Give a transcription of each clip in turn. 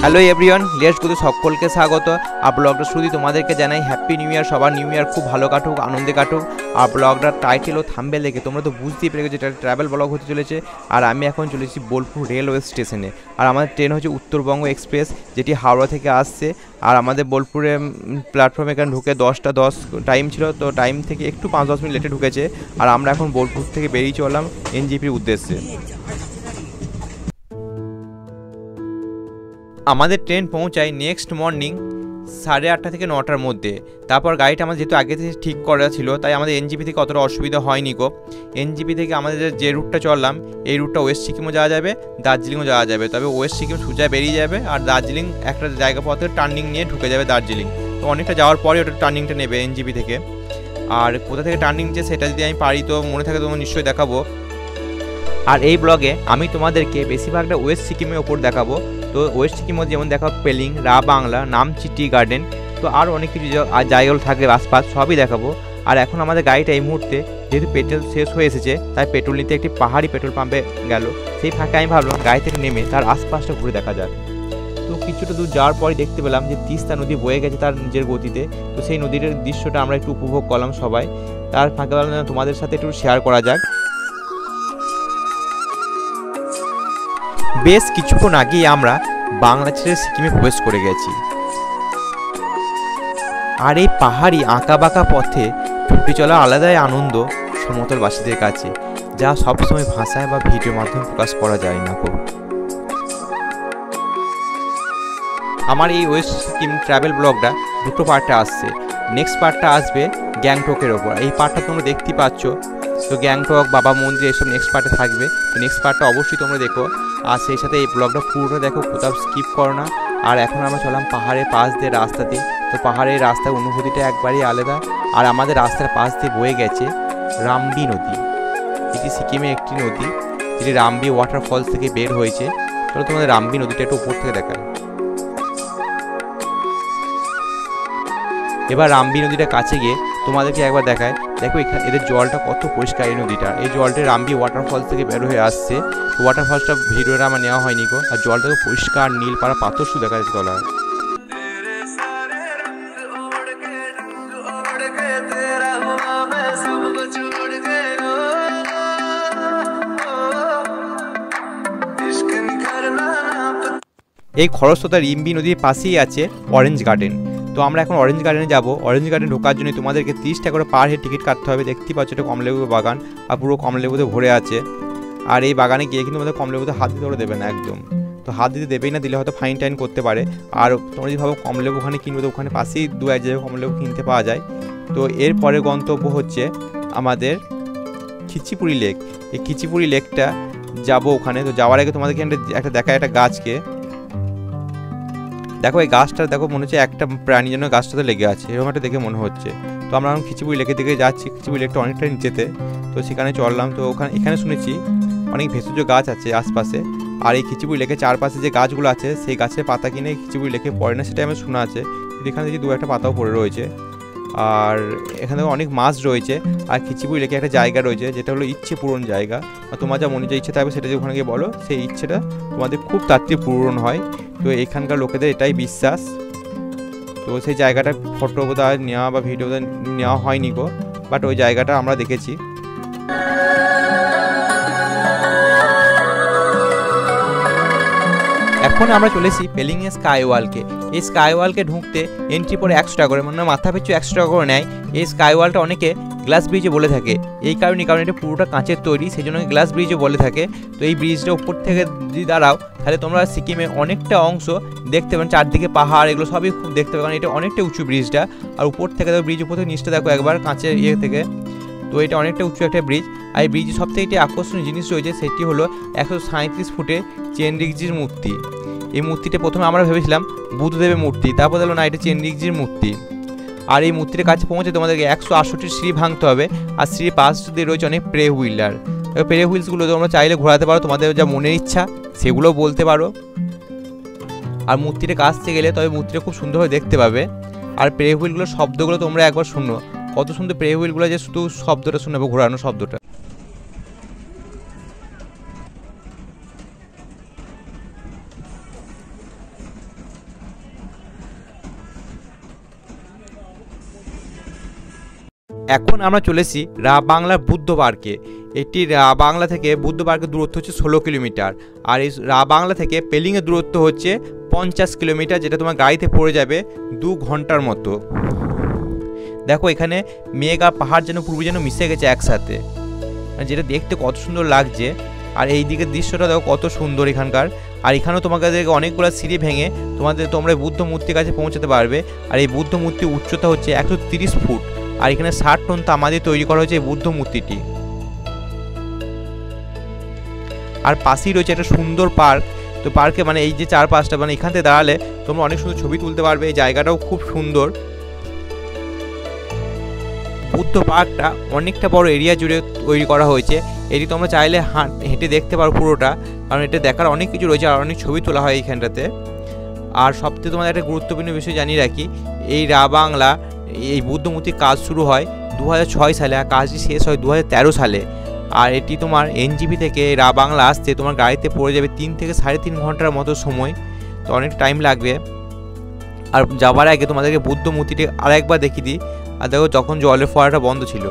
Hello everyone, let's go. সকলকে স্বাগত। আর ব্লগটা শুরুতেই তোমাদেরকে জানাই হ্যাপি নিউ ইয়ার। সবার নিউ ইয়ার খুব ভালো কাটুক, আনন্দে কাটুক। আর ব্লগটার টাইটেল ও থাম্বনেল দেখে তোমরা তো বুঝতেই পেরে গেছো এটা ট্রাভেল ব্লগ হতে চলেছে। আর আমি এখন চলেছি বোলপুর রেলওয়ে স্টেশনে। আর আমাদের ট্রেন হচ্ছে উত্তরবঙ্গ এক্সপ্রেস, যেটি হাওড়া থেকে আসছে। আর আমাদের বোলপুরে প্ল্যাটফর্মে এখানে ঢুকে 10টা 10 টাইম ছিল, তো টাইম থেকে একটু 5-10 মিনিট লেটে ঢুকেছে। আর আমরা এখন বোলপুর থেকে বেরিয়ে চললাম এনজেপির উদ্দেশ্যে। আমাদের ট্রেন পৌঁছায় নেক্সট মর্নিং 8:30 থেকে 9টার মধ্যে। তারপর গাড়িটা আমাদের যেহেতু আগে থেকে ঠিক করা ছিল, তাই আমাদের এনজেপি থেকে অতটা অসুবিধা হয়নি গো। এনজেপি থেকে আমাদের যে রুটটা চললাম, এই রুটটা ওয়েস্ট সিকিমও যাওয়া যাবে, দার্জিলিংও যাওয়া যাবে। তবে ওয়েস্ট সিকিম সোজা বেরিয়ে যাবে, আর দার্জিলিং একটা জায়গা পথে টার্নিং নিয়ে ঢুকে যাবে দার্জিলিং। তো অনেকটা যাওয়ার পরে ওটা টার্নিংটা নেবে এনজেপি থেকে। আর কোথা থেকে টার্নিং নিচ্ছে সেটা যদি আমি পারি তো মনে থাকে তোমার নিশ্চয়ই দেখাবো। আর এই ব্লগে আমি তোমাদেরকে বেশিরভাগটা ওয়েস্ট সিকিমের ওপর দেখাবো। তো ওয়েস্ট সিকিমে যেমন দেখাবো পেলিং, রা বাংলা, নামচি টি গার্ডেন, তো আর অনেক কিছু জায়গাগুলো থাকে আশপাশ, সবই দেখাবো। আর এখন আমাদের গাড়িটা এই মুহূর্তে যেহেতু পেট্রোল শেষ হয়ে এসেছে, তাই পেট্রোল নিতে একটি পাহাড়ি পেট্রোল পাম্পে গেল। সেই ফাঁকে আমি ভাবলাম গাড়ি থেকে নেমে তার আশপাশটা ঘুরে দেখা যাক। তো কিছুটা দূর যাওয়ার পরে দেখতে পেলাম যে তিস্তা নদী বয়ে গেছে তার নিজের গতিতে। তো সেই নদীর দৃশ্যটা আমরা একটু উপভোগ করলাম সবাই। তার ফাঁকে ভাবলাম তোমাদের সাথে একটু শেয়ার করা যাক। বেশ কিছুক্ষণ আগেই আমরা বাংলা ছেড়ে সিকিমে প্রবেশ করে গেছি। আর এই পাহাড়ি আঁকা বাঁকা পথে ছুটে চলা আলাদাই আনন্দ সমতলবাসীদের কাছে, যা সবসময় ভাষায় বা ভিডিওর মাধ্যমে প্রকাশ করা যায় না। আমার এই ওয়েস্ট সিকিম ট্রাভেল ব্লগটা দুটো পার্টে আসছে। নেক্সট পার্টটা আসবে গ্যাংটকের ওপর। এই পার্টটা তোমরা দেখতেই পাচ্ছ। তো গ্যাংটক, বাবা মন্দির এসব নেক্সট পার্টে থাকবে। তো নেক্সট পার্টটা অবশ্যই তোমরা দেখো। আর সেই সাথে এই ব্লগটা পুরোটা দেখো, কোথাও স্কিপ করো না। আর এখন আমরা চললাম পাহাড়ের পাশ দিয়ে রাস্তাতে। তো পাহাড়ের রাস্তার অনুভূতিটা একবারই আলাদা। আর আমাদের রাস্তার পাশ দিয়ে বয়ে গেছে রামবি নদী। এটি সিকিমের একটি নদী, যেটি রামবি ওয়াটারফলস থেকে বের হয়েছে। চলো তোমাদের রামবি নদীটা একটু উপর থেকে দেখায়। এবার রামবি নদীটা কাছে গিয়ে তোমাদেরকে একবার দেখায়। দেখো এখানে এদের জলটা কত পরিষ্কার। এই নদীটা, এই জলটা রামবি ওয়াটারফলস থেকে বের হয়ে আসছে। ওয়াটারফলসটা ভিডিওটা আমার নেওয়া হয়নি গো। আর জলটা তো পরিষ্কার নীল, পাড়া পাথর শুধু দেখা যাচ্ছে তলায়। এই খরস্রোতা রামবি নদীর পাশেই আছে অরেঞ্জ গার্ডেন। তো আমরা এখন অরেঞ্জ গার্ডেনে যাব। অরেঞ্জ গার্ডেন ঢোকার জন্য তোমাদেরকে 30 টাকা করে পার হেড টিকিট কাটতে হবে। দেখতেই পাচ্ছ এটা কমলালেবু বাগান, আর পুরো কমলালেবুতে ভরে আছে। আর এই বাগানে গিয়ে কিন্তু আমাদের কমলালেবুতে হাত দিতে দেবে না একদম। তো হাত দিতে দেবেই না, দিলে হয়তো ফাইন টাইন করতে পারে। আর তোমরা যদি ভাবো কমলালেবু ওখানে কিনবো, তো ওখানে পাশেই 2-1 জায়গায় কমলালেবু কিনতে পাওয়া যায়। তো এর পরে গন্তব্য হচ্ছে আমাদের খিচিপুরি লেক। এই খিচিপুরি লেকটা যাব ওখানে। তো যাওয়ার আগে তোমাদেরকে একটা দেখায় একটা গাছকে। দেখো এই গাছটা দেখো, মনে হচ্ছে একটা প্রাণী যেন গাছটাতে লেগে আছে, এরকম একটা দেখে মনে হচ্ছে। তো আমরা এখন খিচিপুরি লেকের দিকে যাচ্ছি। খিচিপুরি লেকটা অনেকটা নিচেতে, তো সেখানে চললাম। তো এখানে শুনেছি অনেক ভেষজ গাছ আছে আশপাশে। আর এই খিচিপুরি লেকের চারপাশে যে গাছগুলো আছে, সেই গাছের পাতা কিনে খিচিপুরি লেকে পড়ে না, সেটা আমি শোনা আছে। কিন্তু এখানে দেখি 2-1টা পাতাও পড়ে রয়েছে। আর এখানে অনেক মাছ রয়েছে। আর খিচিপুরি লেকে একটা জায়গা রয়েছে, যেটা হলো ইচ্ছে পূরণ জায়গা। আর তোমার যা মনে যে ইচ্ছে থাকবে সেটা যে ওখানে গিয়ে বলো, সেই ইচ্ছেটা তোমাদের খুব তাড়াতাড়ি পূরণ হয়। তো এখানকার লোকেদের এটাই বিশ্বাস। তো সেই জায়গাটা ফটো বোধহয় নেওয়া বা ভিডিও নেওয়া হয়নি গো, বাট ওই জায়গাটা আমরা দেখেছি। এখন আমরা চলেছি পেলিংয়ে স্কাই ওয়ালকে। এই স্কাই ওয়ালকে ঢুকতে এন্ট্রি পরে 100 টাকা করে, মানে মাথা পিছু 100 টাকা করে নেয়। এই স্কাই ওয়ালটা অনেকে গ্লাস ব্রিজও বলে থাকে। এই কারণ এটা পুরোটা কাঁচের তৈরি, সেই জন্য গ্লাস ব্রিজও বলে থাকে। তো এই ব্রিজটা উপর থেকে যদি দাঁড়াও, তাহলে তোমরা সিকিমে অনেকটা অংশ দেখতে পাবেন। চারদিকে পাহাড়, এগুলো সবই খুব দেখতে পাবে, কারণ এটা অনেকটা উঁচু ব্রিজটা। আর উপর থেকে দেখো, ব্রিজ উপর থেকে নিচটা দেখো একবার কাঁচের ইয়ে থেকে। তো এটা অনেকটা উঁচু একটা ব্রিজ। আর এই ব্রিজের সবথেকে একটি আকর্ষণীয় জিনিস রয়েছে, সেটি হলো 137 ফুটে চেনরিগজির মূর্তি। এই মূর্তিটা প্রথমে আমরা ভেবেছিলাম বুদ্ধদেবের মূর্তি, তারপর দেখলো না, এটা চেনরিগজির মূর্তি। আর এই মূর্তির কাছে পৌঁছে তোমাদেরকে 168 সিঁড়ি ভাঙতে হবে। আর সিঁড়ির পাশ দিয়ে রয়েছে অনেক প্রে হুইলার। প্রে হুইলসগুলো তোমরা চাইলে ঘোরাতে পারো, তোমাদের যা মনের ইচ্ছা সেগুলোও বলতে পারো। আর মূর্তিটা কাছতে গেলে তবে মূর্তিটা খুব সুন্দরভাবে দেখতে পাবে। আর প্রে হুইলগুলোর শব্দগুলো তোমরা একবার শুনো, কত সুন্দর প্রে হুইলগুলো যে শুধু শব্দটা শোনাবো, ঘোরানো শব্দটা। এখন আমরা চলেছি রা বাংলার বুদ্ধ পার্কে। এটি রা বাংলা থেকে বুদ্ধ পার্কের দূরত্ব হচ্ছে 16 কিলোমিটার, আর এই রা বাংলা থেকে পেলিংয়ের দূরত্ব হচ্ছে 50 কিলোমিটার, যেটা তোমার গাড়িতে পড়ে যাবে 2 ঘন্টার মতো। দেখো এখানে মেঘ আর পাহাড় যেন পুরো যেন মিশে গেছে একসাথে, যেটা দেখতে কত সুন্দর লাগছে। আর এই দিকের দৃশ্যটা দেখো কত সুন্দর এখানকার। আর এখানেও তোমাকে অনেকগুলো সিঁড়ি ভেঙে তোমরা বুদ্ধ মূর্তির কাছে পৌঁছাতে পারবে। আর এই বুদ্ধ মূর্তির উচ্চতা হচ্ছে 130 ফুট, আর এখানে 60 টন তামা দিয়ে তৈরি করা হয়েছে এই বুদ্ধ মূর্তিটি। আর পাশেই রয়েছে একটা সুন্দর পার্ক। তো পার্কে মানে এই যে চারপাশটা, মানে এখান থেকে দাঁড়ালে তোমরা অনেক সুন্দর ছবি তুলতে পারবে। এই জায়গাটাও খুব সুন্দর। বুদ্ধ পার্কটা অনেকটা বড় এরিয়া জুড়ে তৈরি করা হয়েছে। এটি তোমরা চাইলে হেঁটে দেখতে পারো পুরোটা, কারণ এটা দেখার অনেক কিছু রয়েছে আর অনেক ছবি তোলা হয় এইখানটাতে। আর সবথেকে তোমাদের একটা গুরুত্বপূর্ণ বিষয় জানিয়ে রাখি, এই রা বাংলা এই বুদ্ধ মূর্তির কাজ শুরু হয় 2006 সালে, আর কাজটি শেষ হয় 2013 সালে। আর এটি তোমার এনজিপি থেকে রা বাংলা আসতে তোমার গাড়িতে পড়ে যাবে 3 থেকে 3.5 ঘন্টার মতো সময়, তো অনেক টাইম লাগবে। আর যাবার আগে তোমাদেরকে বুদ্ধ মূর্তিটি আরেকবার দেখিয়ে দিই। আর দেখো তখন জলের ফোয়ারাটা বন্ধ ছিল।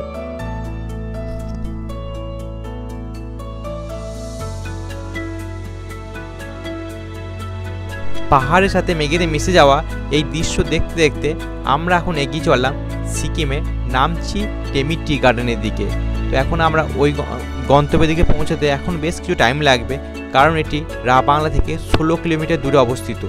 পাহাড়ের সাথে মেঘেতে মিশে যাওয়া এই দৃশ্য দেখতে দেখতে আমরা এখন এগিয়ে চললাম সিকিমের নামচি টেমি টি গার্ডেনের দিকে। তো এখন আমরা ওই গন্তব্যের দিকে পৌঁছাতে এখন বেশ কিছু টাইম লাগবে, কারণ এটি রা বাংলা থেকে 16 কিলোমিটার দূরে অবস্থিত।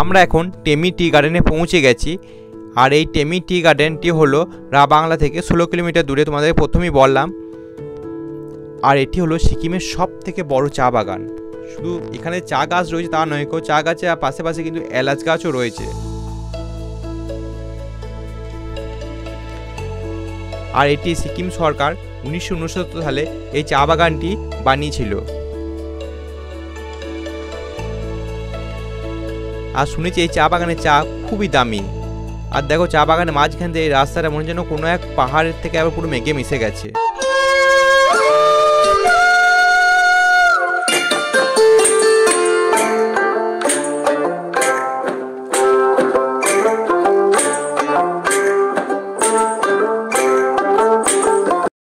আমরা এখন টেমি টি গার্ডেনে পৌঁছে গেছি। আর এই টেমি টি গার্ডেনটি হলো রা বাংলা থেকে 16 কিলোমিটার দূরে, তোমাদের প্রথমেই বললাম। আর এটি হলো সিকিমের সব থেকে বড় চা বাগান। শুধু এখানে চা গাছ রয়েছে তা নয়, চা গাছে আর পাশে কিন্তু এলাচ গাছও রয়েছে। আর এটি সিকিম সরকার 1969 সালে এই চা বাগানটি বানিয়েছিল। আর শুনেছি এই চা বাগানের চা খুবই দামি। আর দেখো চা বাগানের মাঝখান দিয়ে এই রাস্তাটা মনে যেন কোনো এক পাহাড়ের থেকে আবার পুরো মেঘে মিশে গেছে।